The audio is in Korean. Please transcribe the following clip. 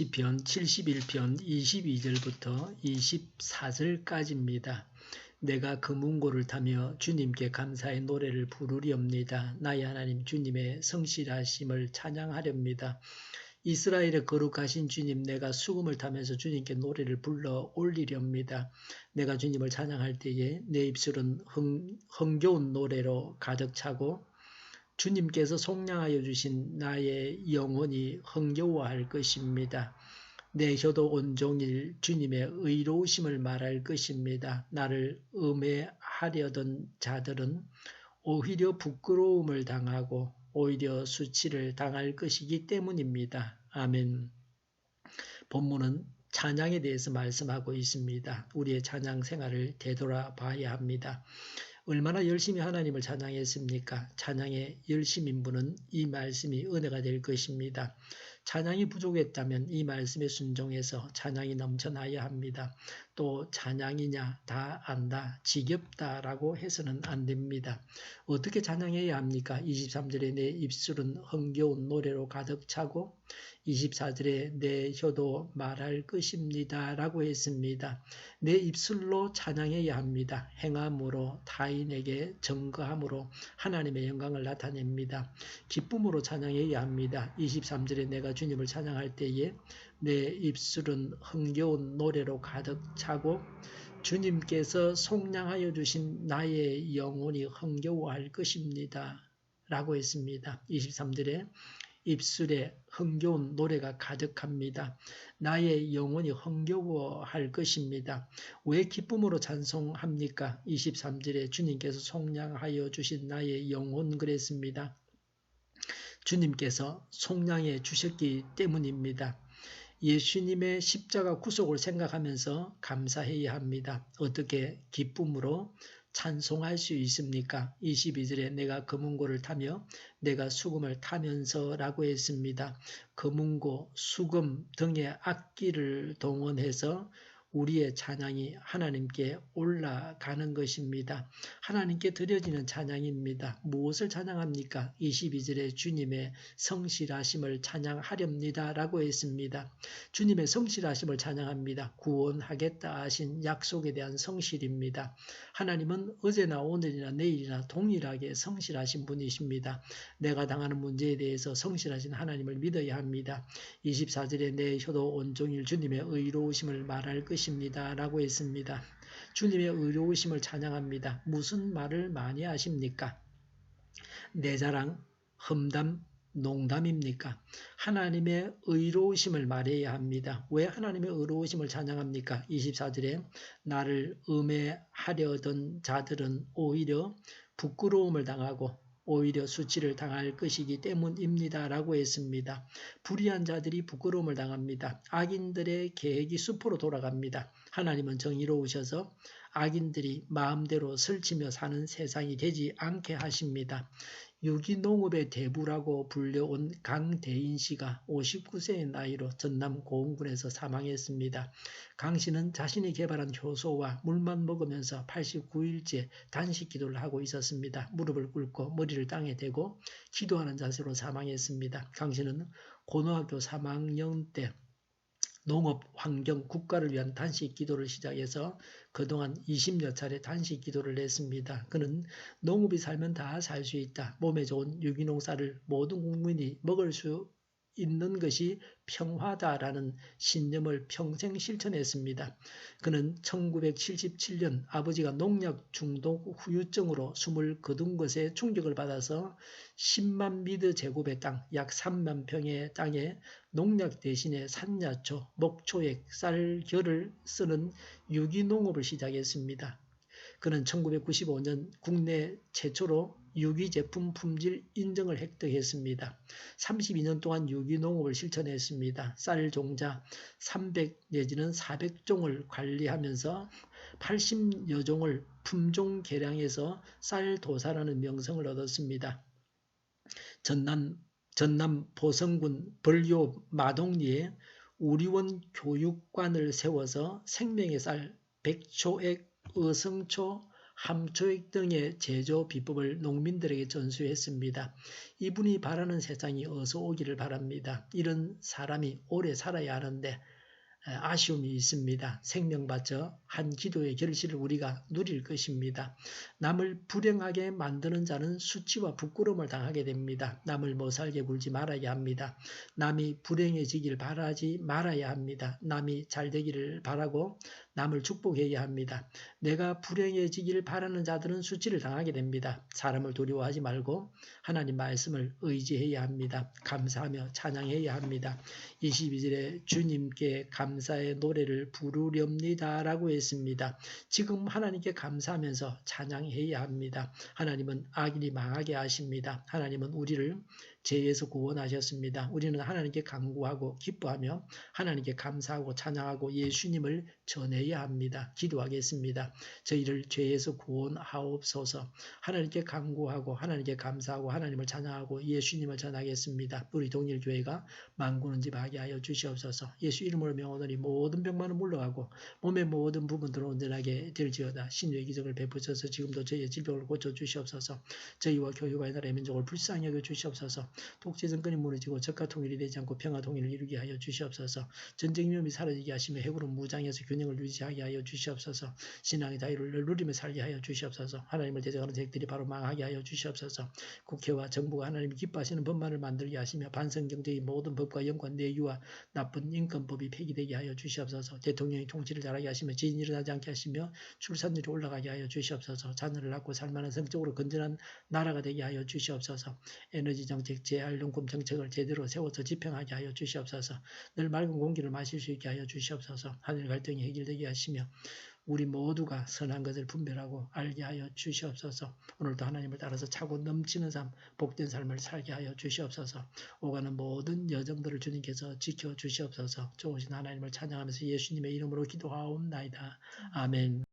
시편 71편 22절부터 24절까지입니다. 내가 금은고를 타며 주님께 감사의 노래를 부르렵니다. 나의 하나님 주님의 성실하심을 찬양하렵니다. 이스라엘의 거룩하신 주님, 내가 수금을 타면서 주님께 노래를 불러 올리렵니다. 내가 주님을 찬양할 때에 내 입술은 흥겨운 노래로 가득 차고 주님께서 속량하여 주신 나의 영혼이 흥겨워할 것입니다. 내 혀도 온종일 주님의 의로우심을 말할 것입니다. 나를 음해하려던 자들은 오히려 부끄러움을 당하고 오히려 수치를 당할 것이기 때문입니다. 아멘. 본문은 찬양에 대해서 말씀하고 있습니다. 우리의 찬양 생활을 되돌아봐야 합니다. 얼마나 열심히 하나님을 찬양했습니까? 찬양의 열심인 분은 이 말씀이 은혜가 될 것입니다. 찬양이 부족했다면 이 말씀에 순종해서 찬양이 넘쳐나야 합니다. 또 찬양이냐 다 안다 지겹다라고 해서는 안 됩니다. 어떻게 찬양해야 합니까? 23절에 내 입술은 흥겨운 노래로 가득 차고 24절에 내 혀도 말할 것입니다 라고 했습니다. 내 입술로 찬양해야 합니다. 행함으로 타인에게 증거함으로 하나님의 영광을 나타냅니다. 기쁨으로 찬양해야 합니다. 23절에 내가 주님을 찬양할 때에 내 입술은 흥겨운 노래로 가득 차고 주님께서 속량하여 주신 나의 영혼이 흥겨워할 것입니다 라고 했습니다. 23절에 입술에 흥겨운 노래가 가득합니다. 나의 영혼이 흥겨워할 것입니다. 왜 기쁨으로 찬송합니까? 23절에 주님께서 속량하여 주신 나의 영혼 그랬습니다. 주님께서 속량해 주셨기 때문입니다. 예수님의 십자가 구속을 생각하면서 감사해야 합니다. 어떻게 기쁨으로 찬송할 수 있습니까? 22절에 내가 금은고를 타며 내가 수금을 타면서 라고 했습니다. 금은고, 수금 등의 악기를 동원해서 우리의 찬양이 하나님께 올라가는 것입니다. 하나님께 드려지는 찬양입니다. 무엇을 찬양합니까? 22절에 주님의 성실하심을 찬양하렵니다 라고 했습니다. 주님의 성실하심을 찬양합니다. 구원하겠다 하신 약속에 대한 성실입니다. 하나님은 어제나 오늘이나 내일이나 동일하게 성실하신 분이십니다. 내가 당하는 문제에 대해서 성실하신 하나님을 믿어야 합니다. 24절에 내 혀도 온종일 주님의 의로우심을 말할 것입니다 라고 했습니다. 주님의 의로우심을 찬양합니다. 무슨 말을 많이 하십니까? 내 자랑, 험담, 농담입니까? 하나님의 의로우심을 말해야 합니다. 왜 하나님의 의로우심을 찬양합니까? 24절에 나를 음해하려던 자들은 오히려 부끄러움을 당하고 오히려 수치를 당할 것이기 때문입니다 라고 했습니다. 불의한 자들이 부끄러움을 당합니다. 악인들의 계획이 수포로 돌아갑니다. 하나님은 정의로우셔서 악인들이 마음대로 설치며 사는 세상이 되지 않게 하십니다. 유기농업의 대부라고 불려온 강대인 씨가 59세의 나이로 전남 고흥군에서 사망했습니다. 강 씨는 자신이 개발한 효소와 물만 먹으면서 89일째 단식 기도를 하고 있었습니다. 무릎을 꿇고 머리를 땅에 대고 기도하는 자세로 사망했습니다. 강 씨는 고등학교 3학년 때 농업, 환경, 국가를 위한 단식 기도를 시작해서 그동안 20여 차례 단식 기도를 했습니다. 그는 농업이 살면 다 살 수 있다. 몸에 좋은 유기농 쌀을 모든 국민이 먹을 수 있는 것이 평화다라는 신념을 평생 실천했습니다. 그는 1977년 아버지가 농약 중독 후유증으로 숨을 거둔 것에 충격을 받아서 10만 미터 제곱의 땅, 약 3만 평의 땅에 농약 대신에 산야초, 목초액, 쌀결을 쓰는 유기농업을 시작했습니다. 그는 1995년 국내 최초로 유기제품 품질 인증을 획득했습니다. 32년 동안 유기농업을 실천했습니다. 쌀 종자 300 내지는 400종을 관리하면서 80여 종을 품종 개량해서 쌀도사라는 명성을 얻었습니다. 전남 보성군 벌교 마동리에 우리원 교육관을 세워서 생명의 쌀, 백초액, 어성초, 함초액 등의 제조 비법을 농민들에게 전수했습니다. 이분이 바라는 세상이 어서 오기를 바랍니다. 이런 사람이 오래 살아야 하는데 아쉬움이 있습니다. 생명 바쳐 한 기도의 결실을 우리가 누릴 것입니다. 남을 불행하게 만드는 자는 수치와 부끄러움을 당하게 됩니다. 남을 못살게 굴지 말아야 합니다. 남이 불행해지길 바라지 말아야 합니다. 남이 잘되기를 바라고 남을 축복해야 합니다. 내가 불행해지길 바라는 자들은 수치를 당하게 됩니다. 사람을 두려워하지 말고 하나님 말씀을 의지해야 합니다. 감사하며 찬양해야 합니다. 22절에 주님께 감사의 노래를 부르렵니다 라고 했습니다. 지금 하나님께 감사하면서 찬양해야 합니다. 하나님은 악인이 망하게 하십니다. 하나님은 우리를 죄에서 구원하셨습니다. 우리는 하나님께 간구하고 기뻐하며 하나님께 감사하고 찬양하고 예수님을 전해야 합니다. 기도하겠습니다. 저희를 죄에서 구원하옵소서. 하나님께 간구하고 하나님께 감사하고 하나님을 찬양하고 예수님을 전하겠습니다. 우리 동일교회가 만군은 집 하게 하여 주시옵소서. 예수 이름으로 명하노니 모든 병만은 물러가고 몸의 모든 부분들은 온전하게 될지어다. 신유의 기적을 베푸셔서 지금도 저희의 질병을 고쳐주시옵소서. 저희와 교회와 나라의 민족을 불쌍히 여겨 주시옵소서. 독재 정권이 무너지고 적과 통일이 되지 않고 평화 통일을 이루게 하여 주시옵소서. 전쟁 위험이 사라지게 하시며 핵으로 무장해서 균형을 유지하게 하여 주시옵소서. 신앙의 자유를 누리며 살게 하여 주시옵소서. 하나님을 대적하는 세력들이 바로 망하게 하여 주시옵소서. 국회와 정부가 하나님이 기뻐하시는 법만을 만들게 하시며 반성경제의 모든 법과 연관 내유와 나쁜 인권법이 폐기되게 하여 주시옵소서. 대통령이 통치를 잘하게 하시며 지진이 일어나지 않게 하시며 출산율이 올라가게 하여 주시옵소서. 자녀를 낳고 살만한 성적으로 건전한 나라가 되게 하여 주시옵소서. 에너지 정책, 재활용금 정책을 제대로 세워서 집행하게 하여 주시옵소서. 늘 맑은 공기를 마실 수 있게 하여 주시옵소서. 하늘 갈등이 해결되게 하시며 우리 모두가 선한 것을 분별하고 알게 하여 주시옵소서. 오늘도 하나님을 따라서 차고 넘치는 삶, 복된 삶을 살게 하여 주시옵소서. 오가는 모든 여정들을 주님께서 지켜주시옵소서. 좋으신 하나님을 찬양하면서 예수님의 이름으로 기도하옵나이다. 아멘.